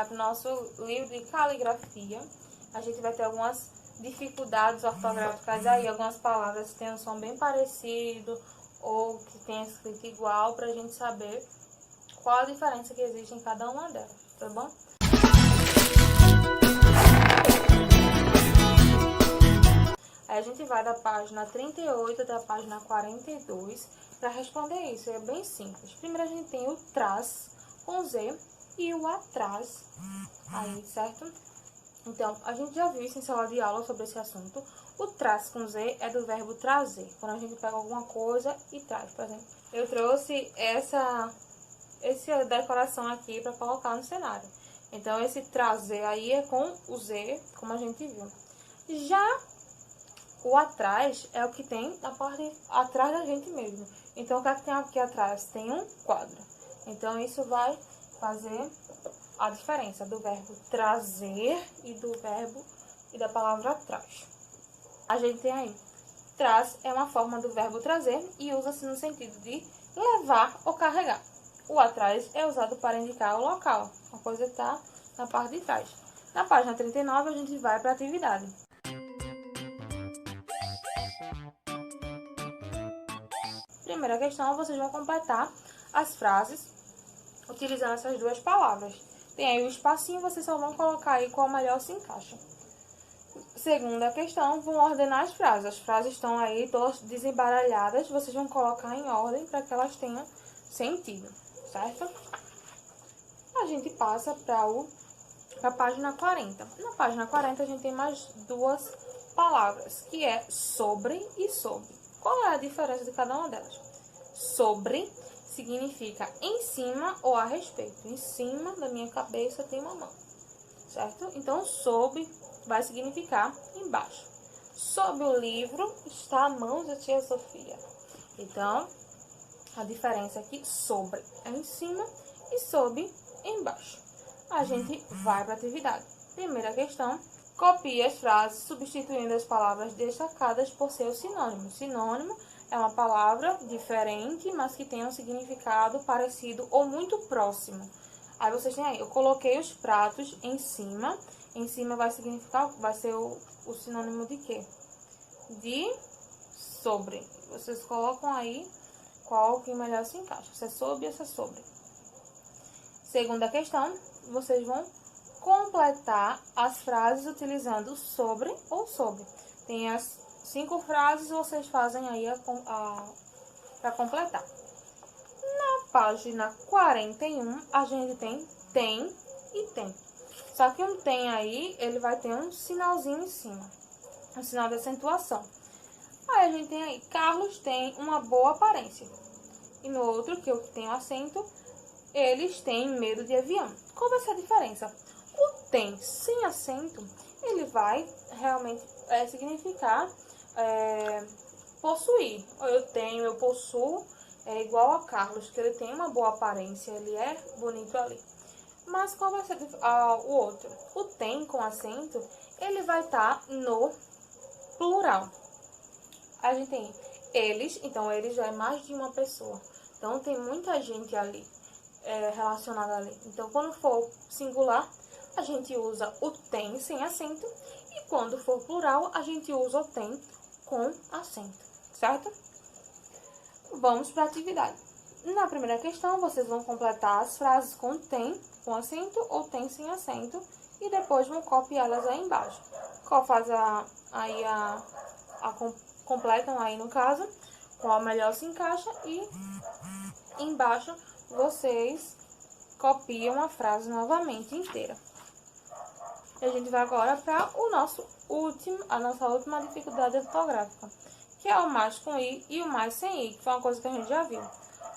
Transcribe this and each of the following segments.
vai para o nosso livro de caligrafia. A gente vai ter algumas dificuldades ortográficas aí, algumas palavras que têm um som bem parecido ou que tem escrito igual, para a gente saber qual a diferença que existe em cada uma delas, tá bom? Aí a gente vai da página 38 até a página 42 para responder isso. É bem simples. Primeiro a gente tem o traz com Z e o atrás, aí, certo? Então, a gente já viu isso em sala de aula sobre esse assunto. O traz com Z é do verbo trazer, quando a gente pega alguma coisa e traz. Por exemplo, eu trouxe essa decoração aqui para colocar no cenário. Então, esse trazer aí é com o Z, como a gente viu. Já o atrás é o que tem na parte atrás da gente mesmo. Então, o que é que tem aqui atrás? Tem um quadro. Então, isso vai fazer a diferença do verbo trazer e do verbo e da palavra traz. A gente tem aí, traz é uma forma do verbo trazer e usa-se no sentido de levar ou carregar. O atrás é usado para indicar o local, uma coisa que está na parte de trás. Na página 39, a gente vai para a atividade. Primeira questão, vocês vão completar as frases utilizando essas duas palavras. Tem aí o espacinho, vocês só vão colocar aí qual melhor se encaixa. Segunda questão, vão ordenar as frases. As frases estão aí todas desembaralhadas, vocês vão colocar em ordem para que elas tenham sentido, certo? A gente passa para a página 40. Na página 40 a gente tem mais duas palavras, que é sobre e sob. Qual é a diferença de cada uma delas? Sobre significa em cima ou a respeito. Em cima da minha cabeça tem uma mão, certo? Então, sob vai significar embaixo. Sob o livro está a mão da tia Sofia. Então, a diferença aqui, sobre é em cima e sob embaixo. A gente vai para a atividade. Primeira questão, copie as frases substituindo as palavras destacadas por seus sinônimos. Sinônimo é uma palavra diferente, mas que tem um significado parecido ou muito próximo. Aí vocês têm aí, eu coloquei os pratos em cima. Em cima vai significar, vai ser o sinônimo de quê? De sobre. Vocês colocam aí qual que melhor se encaixa. Se é sob ou se é sobre. Segunda questão, vocês vão completar as frases utilizando sobre ou sobre. Tem as 5 frases, vocês fazem aí para completar. Na página 41, a gente tem e tem. Só que um tem aí, ele vai ter um sinalzinho em cima, um sinal de acentuação. Aí a gente tem aí, Carlos tem uma boa aparência. E no outro, que é o que tem o acento, eles têm medo de avião. Qual vai ser a diferença? O tem sem acento, ele vai realmente significar possuir. Eu tenho, eu possuo, é igual a Carlos, que ele tem uma boa aparência, ele é bonito ali. Mas qual vai ser o outro? O tem com acento, ele vai estar no plural. A gente tem eles, então eles já é mais de uma pessoa. Então tem muita gente ali relacionada ali. Então quando for singular, a gente usa o tem sem acento. E quando for plural, a gente usa o tem com acento, certo? Vamos para a atividade. Na primeira questão, vocês vão completar as frases com tem com acento ou tem sem acento e depois vão copiá-las aí embaixo. Completam aí no caso, qual melhor se encaixa e embaixo vocês copiam a frase novamente inteira. E a gente vai agora para a nossa última dificuldade ortográfica, que é o mais com i e o mais sem i, que foi uma coisa que a gente já viu.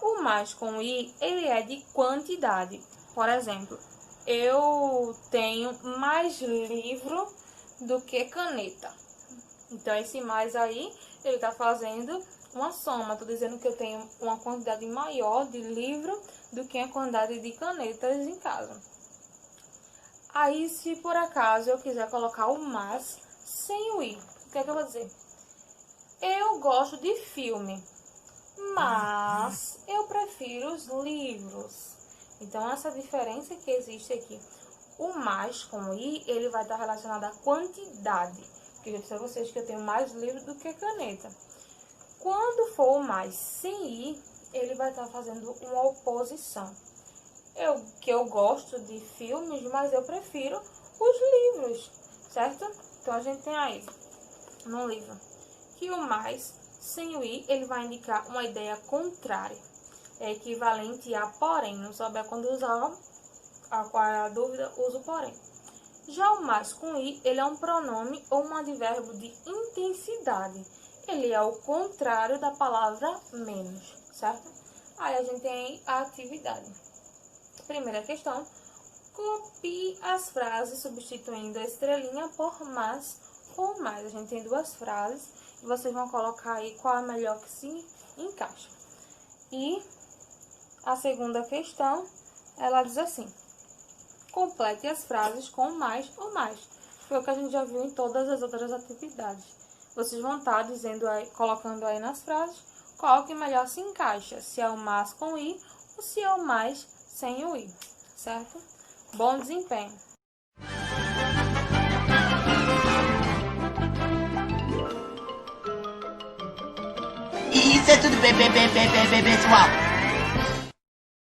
O mais com i, ele é de quantidade. Por exemplo, eu tenho mais livro do que caneta. Então, esse mais aí, ele está fazendo uma soma. Estou dizendo que eu tenho uma quantidade maior de livro do que a quantidade de canetas em casa. Aí, se por acaso eu quiser colocar o mais sem o i, o que é que eu vou dizer? Eu gosto de filme, mas eu prefiro os livros. Então, essa diferença que existe aqui. O mais com i, ele vai estar relacionado à quantidade. Porque eu disse a vocês que eu tenho mais livro do que caneta. Quando for o mais sem i, ele vai estar fazendo uma oposição. Eu gosto de filmes, mas eu prefiro os livros, certo? Então, a gente tem aí, no livro, que o mais sem o i, ele vai indicar uma ideia contrária. É equivalente a porém. Não souber quando usar, qual é a dúvida, usa o porém. Já o mais com i, ele é um pronome ou um advérbio de intensidade. Ele é o contrário da palavra menos, certo? Aí a gente tem a atividade. Primeira questão, copie as frases substituindo a estrelinha por mas ou mais. A gente tem duas frases e vocês vão colocar aí qual é a melhor que se encaixa. E a segunda questão, ela diz assim: complete as frases com mais ou mais. Foi o que a gente já viu em todas as outras atividades. Vocês vão estar dizendo aí, colocando aí nas frases qual que melhor se encaixa, se é o mas com i ou se é o mais sem o i, certo? Bom desempenho! Isso é tudo bem, pessoal.